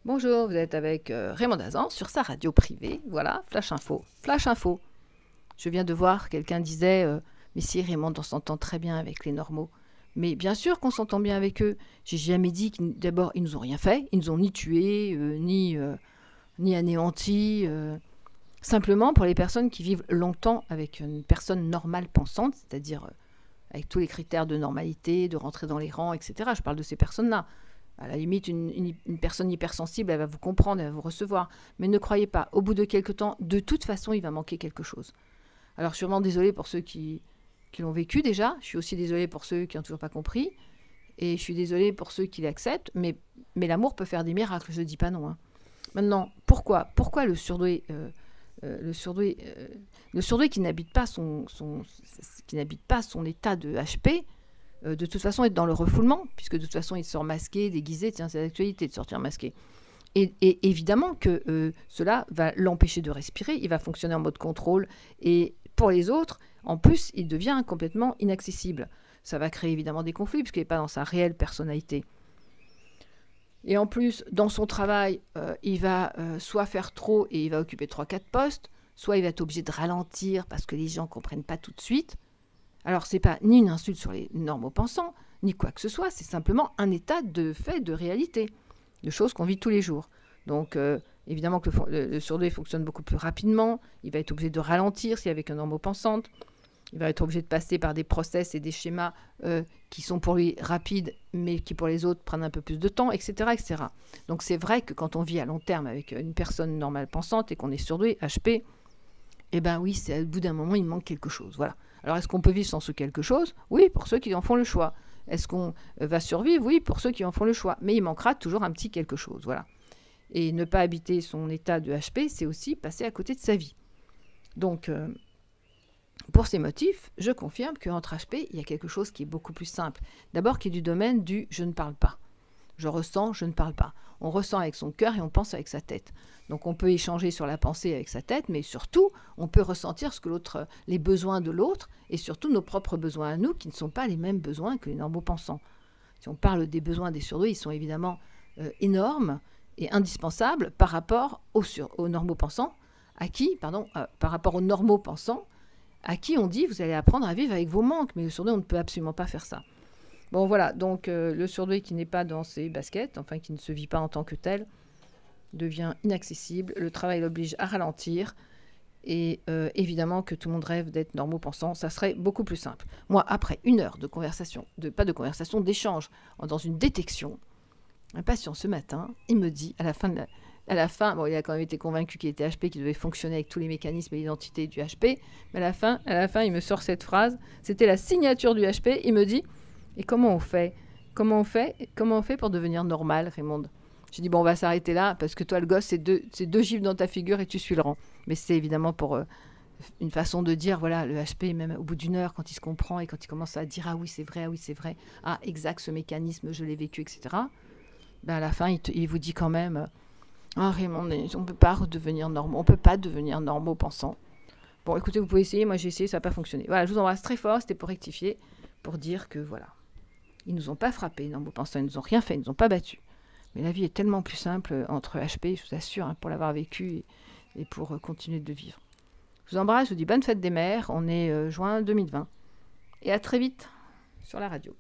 Bonjour, vous êtes avec Raymond Dazan sur sa radio privée. Voilà, Flash Info. Flash Info. Je viens de voir, quelqu'un disait mais si Raymond, on s'entend très bien avec les normaux. Mais bien sûr qu'on s'entend bien avec eux. J'ai jamais dit qu'ils, d'abord, ils nous ont rien fait. Ils nous ont ni tués, ni anéantis. Simplement, pour les personnes qui vivent longtemps avec une personne normale pensante, c'est-à-dire avec tous les critères de normalité, de rentrer dans les rangs, etc. Je parle de ces personnes-là. À la limite, une personne hypersensible, elle va vous comprendre, elle va vous recevoir. Mais ne croyez pas, au bout de quelques temps, de toute façon, il va manquer quelque chose. Alors, je suis vraiment désolée pour ceux qui l'ont vécu déjà. Je suis aussi désolée pour ceux qui n'ont toujours pas compris. Et je suis désolée pour ceux qui l'acceptent. Mais l'amour peut faire des miracles, je ne dis pas non. Hein. Maintenant, pourquoi le surdoué le surdoué qui n'habite pas son état de HP, de toute façon être dans le refoulement, puisque de toute façon il sort masqué, déguisé, tiens, c'est l'actualité de sortir masqué. Et évidemment que cela va l'empêcher de respirer, il va fonctionner en mode contrôle, et pour les autres, en plus, il devient complètement inaccessible. Ça va créer évidemment des conflits, puisqu'il n'est pas dans sa réelle personnalité. Et en plus, dans son travail, il va soit faire trop et il va occuper 3-4 postes, soit il va être obligé de ralentir parce que les gens ne comprennent pas tout de suite. Alors, ce n'est pas ni une insulte sur les normaux pensants, ni quoi que ce soit, c'est simplement un état de fait, de réalité, de choses qu'on vit tous les jours. Donc, évidemment que le surdoué fonctionne beaucoup plus rapidement, il va être obligé de ralentir s'il est avec un normaux pensante, il va être obligé de passer par des process et des schémas qui sont pour lui rapides, mais qui pour les autres prennent un peu plus de temps, etc. etc. Donc c'est vrai que quand on vit à long terme avec une personne normale pensante et qu'on est surdoué, HP, eh bien oui, au bout d'un moment, il manque quelque chose. Voilà. Alors est-ce qu'on peut vivre sans ce quelque chose? Oui, pour ceux qui en font le choix. Est-ce qu'on va survivre? Oui, pour ceux qui en font le choix. Mais il manquera toujours un petit quelque chose. Voilà. Et ne pas habiter son état de HP, c'est aussi passer à côté de sa vie. Donc... pour ces motifs, je confirme qu'entre HP, il y a quelque chose qui est beaucoup plus simple. D'abord, qui est du domaine du « je ne parle pas ». Je ressens, je ne parle pas. On ressent avec son cœur et on pense avec sa tête. Donc on peut échanger sur la pensée avec sa tête, mais surtout, on peut ressentir ce que l'autre, les besoins de l'autre et surtout nos propres besoins à nous, qui ne sont pas les mêmes besoins que les normaux pensants. Si on parle des besoins des surdoués, ils sont évidemment énormes et indispensables par rapport aux normaux pensants, par rapport aux normaux pensants, à qui on dit vous allez apprendre à vivre avec vos manques, mais le surdoué, on ne peut absolument pas faire ça. Bon voilà, donc le surdoué qui n'est pas dans ses baskets, enfin qui ne se vit pas en tant que tel, devient inaccessible, le travail l'oblige à ralentir, et évidemment que tout le monde rêve d'être normaux pensant, ça serait beaucoup plus simple. Moi, après 1 heure de conversation, d'échange, dans une détection, un patient ce matin, il me dit, à la fin, bon, il a quand même été convaincu qu'il était HP, qu'il devait fonctionner avec tous les mécanismes et l'identité du HP, mais à la fin, il me sort cette phrase, c'était la signature du HP, il me dit, et comment on fait pour devenir normal, Raymond? J'ai dit, bon, on va s'arrêter là, parce que toi, le gosse, c'est deux gifles dans ta figure et tu suis le rang. Mais c'est évidemment pour une façon de dire, voilà, le HP, même au bout d'1 heure, quand il se comprend et quand il commence à dire, ah oui, c'est vrai, ah, exact, ce mécanisme, je l'ai vécu, etc., ben à la fin, il vous dit quand même... ah Raymond, on ne peut pas redevenir normaux, on ne peut pas devenir normaux pensants. Bon, écoutez, vous pouvez essayer, moi j'ai essayé, ça n'a pas fonctionné. Voilà, je vous embrasse très fort, c'était pour rectifier, pour dire que voilà, ils ne nous ont pas frappés, les normaux pensants, ils ne nous ont rien fait, ils ne nous ont pas battus. Mais la vie est tellement plus simple entre HP, je vous assure, hein, pour l'avoir vécu et pour continuer de vivre. Je vous embrasse, je vous dis bonne fête des mères, on est juin 2020. Et à très vite sur la radio.